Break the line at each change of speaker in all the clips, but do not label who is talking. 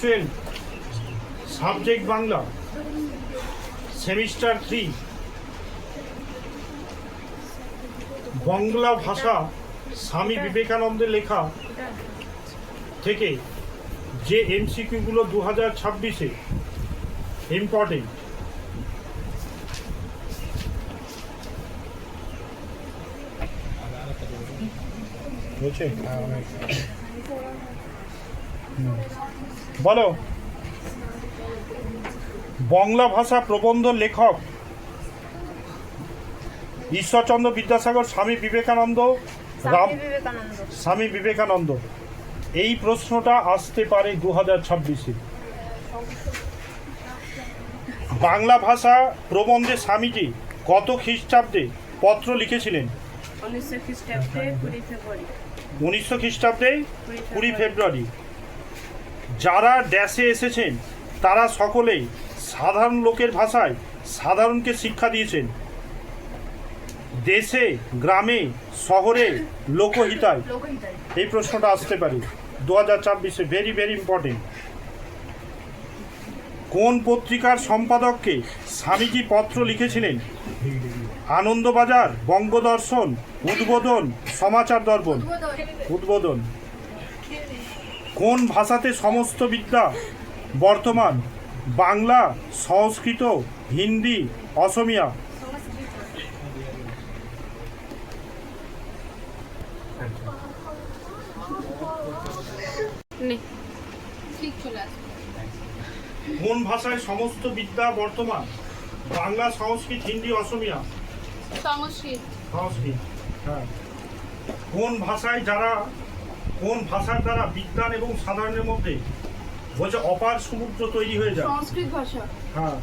12 subject Bangla semester 3 Bangla ভাষা স্বামী বিবেকানন্দের লেখা থেকে যে এমসিকিউগুলো 2026-এ ইম্পর্টেন্ট বলো। বাংলা ভাষা প্রবন্ধ লেখক ঈশ্বরচন্দ্র বিদ্যাসাগর, স্বামী বিবেকানন্দ, স্বামী বিবেকানন্দ। এই প্রশ্নটা আসতে পারে 2026-এ। বাংলা ভাষা প্রবন্ধে স্বামীজি কত খ্রিস্টাব্দে পত্র লিখেছিলেন? 1900 খ্রিস্টাব্দে 20 ফেব্রুয়ারি। যারা ড্যাশে এসেছেন তারা সকলেই সাধারণ লোকের ভাষায় সাধারণকে শিক্ষা দিয়েছেন। দেশে, গ্রামে, শহরে, লোকহিতায়। এই প্রশ্নটা আসতে পারে 2026-এ। Very very important. কোন পত্রিকার সম্পাদককে স্বামীজি পত্র লিখেছিলেন? আনন্দবাজার, বঙ্গদর্শন, উদ্বোধন, সমাচার দর্পণ। উদ্বোধন। কোন ভাষাতে সমস্ত বিদ্যা বর্তমান? বাংলা, সংস্কৃত, হিন্দি, অসমিয়া। কোন ভাষায় সমস্ত বিদ্যা বর্তমান? বাংলা, সংস্কৃত, হিন্দি, অসমিয়া।
সংস্কৃত।
সংস্কৃত, হ্যাঁ। কোন ভাষার দ্বারা বিজ্ঞান এবং সাধারণের মধ্যে বলছে অপার সমুদ্র তৈরি হয়ে যায়?
সংস্কৃত ভাষা।
হ্যাঁ।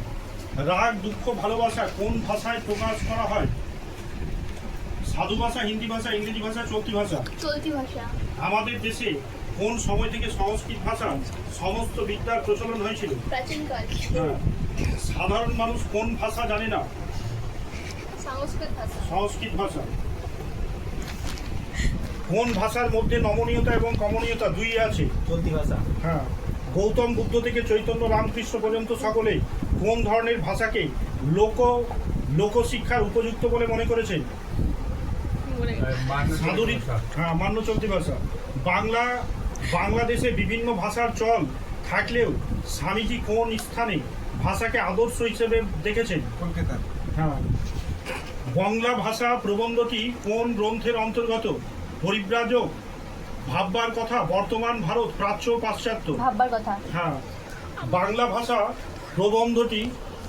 রাগ, দুঃখ, ভালোবাসা কোন ভাষায় প্রকাশ করা হয়? সাধু ভাষা, হিন্দি ভাষা, ইংরেজি ভাষা, চলতি ভাষা?
চলতি ভাষা।
আমাদের দেশে কোন সময় থেকে সংস্কৃত ভাষা সমস্ত বিদ্যার প্রচলন হয়েছিল?
প্রাচীনকাল।
হ্যাঁ। সাধারণ মানুষ কোন ভাষা জানে না?
সংস্কৃত ভাষা।
সংস্কৃত ভাষা। কোন ভাষার মধ্যে নমনীয়তা এবং কমনীয়তা দুই আছে?
চলতি ভাষা।
হ্যাঁ। গৌতম বুদ্ধ থেকে চৈতন্য রামকৃষ্ণ পর্যন্ত সকলে কোন ধরনের ভাষাকে লোকশিক্ষার উপযুক্ত বলে মনে করেছেন? হ্যাঁ, মান্য চলতি ভাষা। বাংলাদেশে বিভিন্ন ভাষার চল থাকলেও স্বামীজি কোন স্থানে ভাষাকে আদর্শ হিসেবে দেখেছেন?
কলকাতা।
হ্যাঁ। বাংলা ভাষা প্রবন্ধটি কোন গ্রন্থের অন্তর্গত? পরিব্রাজক, ভাববার কথা, বর্তমান ভারত, প্রাচ্য, পাশ্চাত্য।
ভাববার কথা।
হ্যাঁ। বাংলা ভাষা প্রবন্ধটি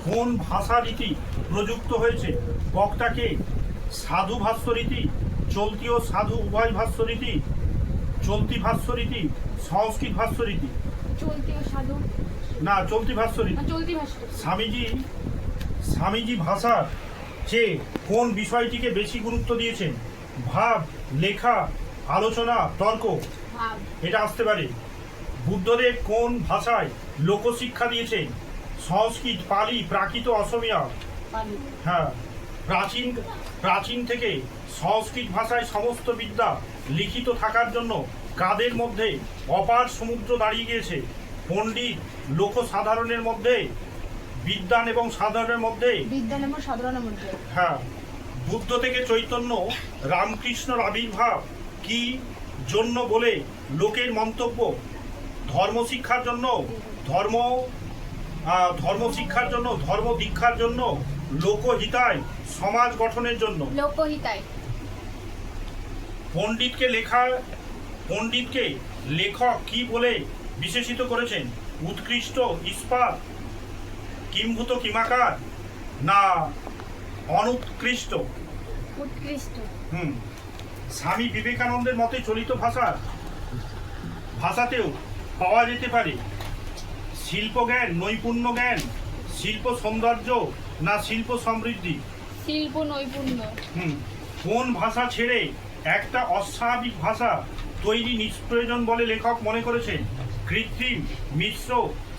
কোন ভাষা রীতি প্রযুক্ত হয়েছে? বক্তাকে সাধু ভাষ্য রীতি, চলতি ও সাধু উভয় ভাষ্য রীতি, চলতি ভাষ্য রীতি, সংস্কৃত ভাষ্য রীতি?
চলতি ও সাধু
না, চলতি ভাষ্য রীতি।
চলতি ভাষা।
স্বামীজি ভাষার চেয়ে কোন বিষয়টিকে বেশি গুরুত্ব দিয়েছেন? ভাব, লেখা, আলোচনা, তর্ক?
ভাব।
এটা আসতে পারে। বুদ্ধদেব কোন ভাষায় লোকশিক্ষা দিয়েছেন? সংস্কৃত, পালি, প্রাকৃত, অসমিয়া?
পালি।
হ্যাঁ। প্রাচীন থেকে সংস্কৃত ভাষায় সমস্ত বিদ্যা লিখিত থাকার জন্য কাদের মধ্যে অপার সমুদ্র দাঁড়িয়ে গিয়েছে? পণ্ডিত, লোক সাধারণের মধ্যে, বিদ্বান এবং সাধারণের মধ্যে?
বিদ্বান এবং সাধারণের মধ্যে।
হ্যাঁ। বুদ্ধ থেকে চৈতন্য রামকৃষ্ণর আবির্ভাব কি জন্য বলে লোকের মন্তব্য? ধর্ম শিক্ষার জন্য, ধর্ম দীক্ষার জন্য, লোকহিতায়, সমাজ গঠনের জন্য?
লোকহিতায়।
পণ্ডিতকে লেখক কি বলে বিশেষিত করেছেন? উৎকৃষ্ট, ইস্পাত, কিম্ভূত, কিমাকার, না অনুৎকৃষ্ট?
উৎকৃষ্ট।
স্বামী বিবেকানন্দের মতে চলিত ভাষাতেও পাওয়া যেতে পারে শিল্প জ্ঞান, নৈপুণ্য জ্ঞান, শিল্প সৌন্দর্য, না শিল্প সমৃদ্ধি?
শিল্প নৈপুণ্য।
কোন ভাষা ছেড়ে একটা অস্বাভাবিক ভাষা তৈরি নিষ্প্রয়োজন বলে লেখক মনে করেছেন? কৃত্রিম, মিশ্র,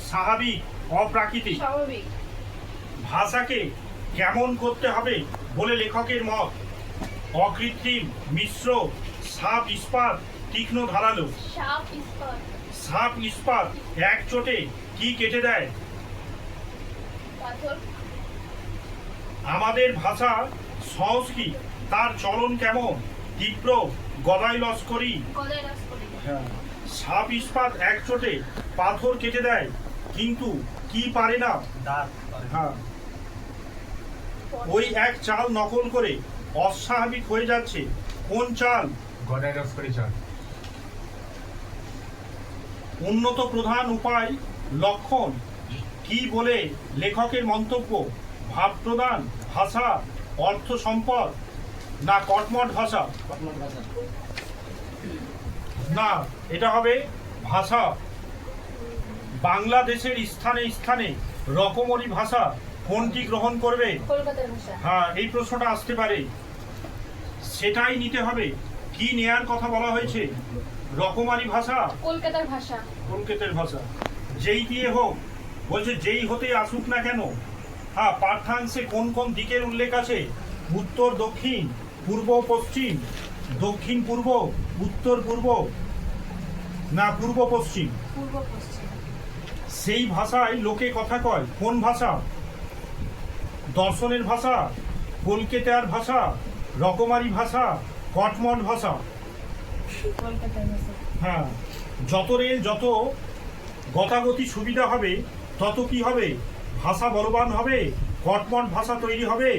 স্বাভাবিক, অপ্রাকৃতিক?
স্বাভাবিক।
ভাষাকে কেমন করতে হবে বলে লেখকের মত? অকৃত্রিম, মিশ্র, সাপ ইস্পাত, তীক্ষ্ণ ধারালো? সাপ ইস্পাত এক চোটে কি কেটে দেয়?
পাথর।
আমাদের ভাষা সংস্কৃত, তার চলন কেমন? তীব্র, গদাই লস্করি।
গদাই রাস করি।
হ্যাঁ। সাপ ইস্পাত এক চোটে পাথর কেটে দেয়, কিন্তু কি পারে না? হ্যাঁ। ওই এক চাল নকল করে অস্বাভাবিক হয়ে যাচ্ছে। কোন চাল?
গদাই লস্করি চাল।
উন্নত প্রধান উপায় লক্ষণ কি বলে লেখকের মন্তব্য? ভাব প্রদান, ভাষা, অর্থ সম্পদ, না কটমট ভাষা? না, এটা হবে ভাষা। বাংলাদেশের স্থানে স্থানে রকমারি ভাষা কোনটি গ্রহণ করবে?
কলকাতার ভাষা।
হ্যাঁ, এই প্রশ্নটা আসতে পারে, সেটাই নিতে হবে। কি নেয়ার কথা বলা হয়েছে? রকমারি ভাষা,
কলকাতার ভাষা।
কলকাতার ভাষা। যেই দিয়ে হোক, বলছে যেই হতে আসুক না কেন। হ্যাঁ, পাঠ্যাংশে কোন কোন দিকের উল্লেখ আছে? উত্তর দক্ষিণ, পূর্ব পশ্চিম, দক্ষিণ পূর্ব, উত্তর পূর্ব, না পূর্ব পশ্চিম।
পূর্ব পশ্চিম।
সেই ভাষায় লোকে কথা কয়। কোন ভাষা? দর্শনের ভাষা, কলকাতার ভাষা, রকমারি ভাষা, কটমট ভাষা।
কলকাতার ভাষা।
হ্যাঁ, যত রেল যত গতাগতি সুবিধা হবে, তত কি হবে? ভাষা বলবান হবে, কটমট ভাষা তৈরি হবে,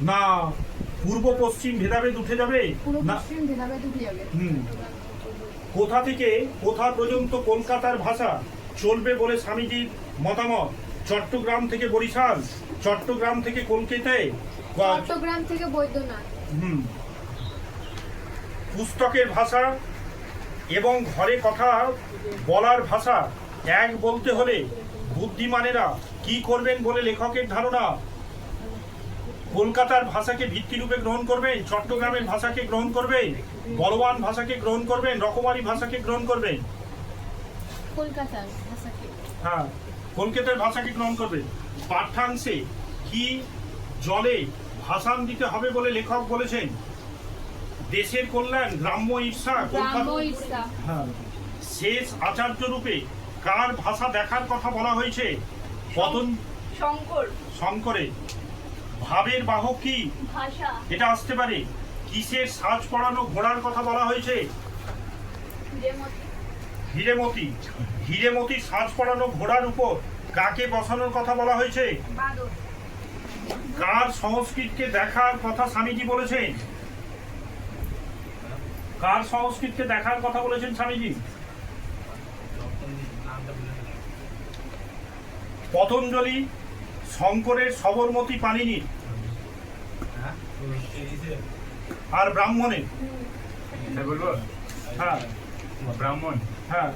না পূর্ব পশ্চিম ভেদাভেদ উঠে যাবে?
পূর্ব
না।
পশ্চিম ভেদাভেদ উঠে যাবে।
কোথা থেকে কোথা পর্যন্ত কলকাতার ভাষা চলবে বলে স্বামীজির মতামত? চট্টগ্রাম থেকে বরিশাল, চট্টগ্রাম থেকে কলকাতায়,
চট্টগ্রাম থেকে বৈদ্যনাথ।
পুস্তকের ভাষা এবং ঘরে কথা বলার ভাষা এক বলতে হলে বুদ্ধিমানেরা কি করবেন বলে লেখকের ধারণা? কলকাতার ভাষাকে ভিত্তিরূপে গ্রহণ করবেন, চট্টগ্রামের ভাষাকে গ্রহণ করবেন, বলবান ভাষাকে গ্রহণ করবেন, রকমারি ভাষাকে গ্রহণ করবেন?
কলকাতার ভাষাকে।
হ্যাঁ, কলকাতার ভাষাকে গ্রহণ করবেন। পাঠ্যাংশে কি জলে ভাষান দিতে হবে বলে লেখক বলেছেন? দেশের কল্যাণ, গ্রাম্য ঈর্ষা,
গ্রাম্য ঈর্ষা।
হ্যাঁ। শেষ আচার্য রূপে কার ভাষা দেখার কথা বলা হয়েছে? পতন
শঙ্কর।
শঙ্করে। ভাবের বাহক কি?
ভাষা।
এটা আসতে পারে। কিসের সাজ পড়ানো ঘোড়ার কথা বলা হয়েছে? হিরেমতি। হিরেমতির সাজ পড়ানো ঘোড়ার উপর কাকে বসানোর কথা বলা হয়েছে?
বাদর।
কার সংস্কৃতকে দেখার কথা স্বামীজি বলেছেন? কার সংস্কৃতকে দেখার কথা বলেছেন স্বামীজি? পতঞ্জলি, শঙ্করের, সবরমতী, পাণিনি, আর ব্রাহ্মণের।
বলবো?
হ্যাঁ,
ব্রাহ্মণ।
হ্যাঁ।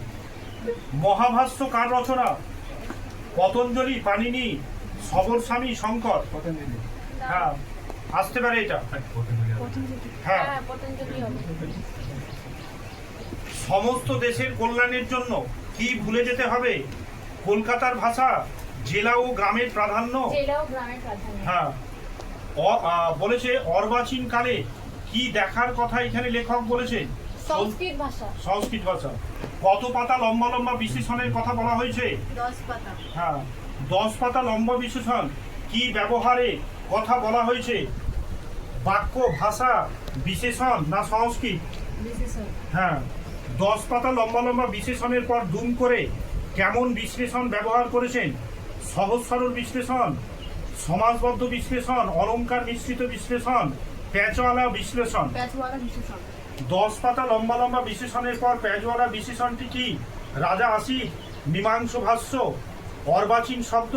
মহাভাষ্য কার রচনা? পতঞ্জলি, পাণিনি, সবরস্বামী, শঙ্কর। হ্যাঁ, আসতে পারে এটা। হ্যাঁ।
হ্যাঁ, পতঞ্জলি হবে।
সমস্ত দেশের কল্যাণের জন্য কি ভুলে যেতে হবে? কলকাতার ভাষা, জেলা ও গ্রামের প্রাধান্য।
জেলাও গ্রামের প্রাধান্য।
হ্যাঁ। বলেছে অর্বাচীন কালে কি দেখার কথা এখানে লেখক বলেছেন?
সংস্কৃত ভাষা।
সংস্কৃত ভাষা। কত পাতা লম্বা লম্বা বিশেষণের কথা বলা হয়েছে?
10 পাতা।
হ্যাঁ। 10 পাতা লম্বা বিশেষণ কি ব্যবহারে কথা বলা হয়েছে? বাক্য, ভাষা, বিশেষণ, না সংস্কৃত?
বিশেষণ।
হ্যাঁ। 10 পাতা লম্বা লম্বা বিশেষণের পর দুম করে কেমন বিশ্লেষণ ব্যবহার করেছেন? সহজ সরল বিশ্লেষণ, সমাজবদ্ধ বিশ্লেষণ, অলংকার মিশ্রিত বিশ্লেষণ, প্যাচওয়ালা বিশ্লেষণ।
প্যাচওয়ালা বিশেষণ।
10 পাতা লম্বা লম্বা বিশেষণের পর প্যাচওয়ালা বিশেষণটি কি? রাজা আসি, মীমাংস ভাষ্য, অর্বাচীন শব্দ,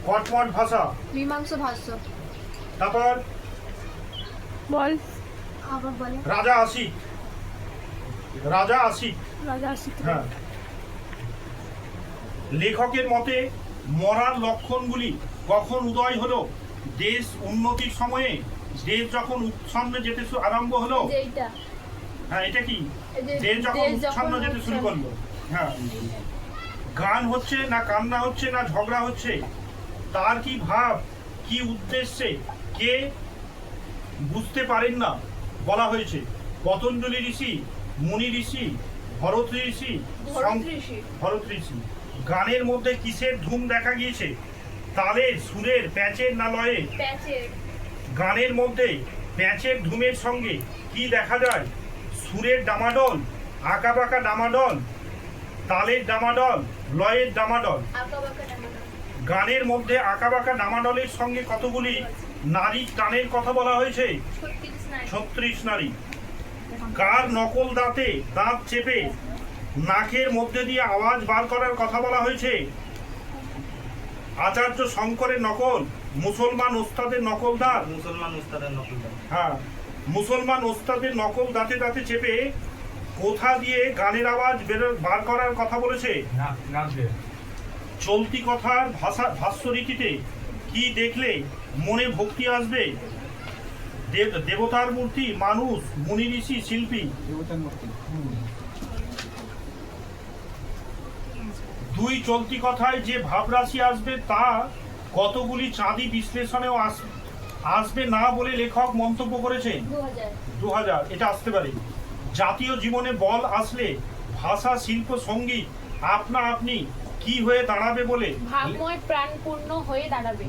কটমট ভাষা।
মীমাংস ভাষ্য।
তারপর
বল। আবার বলে।
রাজা আসি, রাজা আসি।
রাজা আসি।
হ্যাঁ। লেখকের মতে মরার লক্ষণগুলি কখন উদয় হলো? দেশ উন্নতির সময়ে, দেশ যখন উচ্ছন্নে যেতে আরম্ভ হলো।
যেটা।
হ্যাঁ, এটা কি?
এই যে
দেশ যখন
দেশ
উচ্ছন্ন যেতে শুরু করলো। হ্যাঁ। গান হচ্ছে না কান্না হচ্ছে না ঝগড়া হচ্ছে, তার কি ভাব, কি উদ্দেশ্যে কে বুঝতে পারেন না বলা হয়েছে? পতঞ্জলি ঋষি, মুনি ঋষি, ভরত ঋষি ভরত ঋষি গানের মধ্যে কিসের ধুম দেখা গিয়েছে? তালের, সুরের, প্যাচের না লয়ের?
প্যাচের।
গানের মধ্যে প্যাচের ধুমের সঙ্গে কি দেখা যায়? সুরের ডামাডোল, আঁকাবাঁকা ডামাডোল, তালের ডামাডোল, লয়ের ডামাডোল।
আঁকাবাঁকা ডামাডোল।
গানের মধ্যে আঁকাবাঁকা ডামাডোলের সঙ্গে কতগুলি নারীর টানের কথা বলা হয়েছে? 36 নারী। কার নকল দাঁতে দাঁত চেপে নাকের মধ্যে দিয়ে আওয়াজ বার করার কথা বলা হয়েছে? আচার্য শঙ্করের নকল, মুসলমান ওস্তাদের নকল দাঁত। হ্যাঁ, মুসলমান ওস্তাদের নকল দাঁতে দাঁতে চেপে কোথা দিয়ে গানের আওয়াজ বার করার কথা বলেছে?
নাক দিয়ে।
চলতি কথার ভাষ্য রীতিতে কি দেখলে মনে ভক্তি আসবে? দেবতার মূর্তি, মানুষ, মুনি ঋষি, শিল্পী। দুই চলতি কথায় যে ভাবরাশি আসবে তা কতগুলি চাঁদি বিশ্লেষণেও আসবে না বলে লেখক মন্তব্য করেছেন? 2000। এটা আসতে পারে। জাতীয় জীবনে বল আসলে ভাষা, শিল্প, সঙ্গীত আপনা আপনি কি হয়ে দাঁড়াবে বলে?
ভাবময় প্রাণপূর্ণ হয়ে দাঁড়াবে।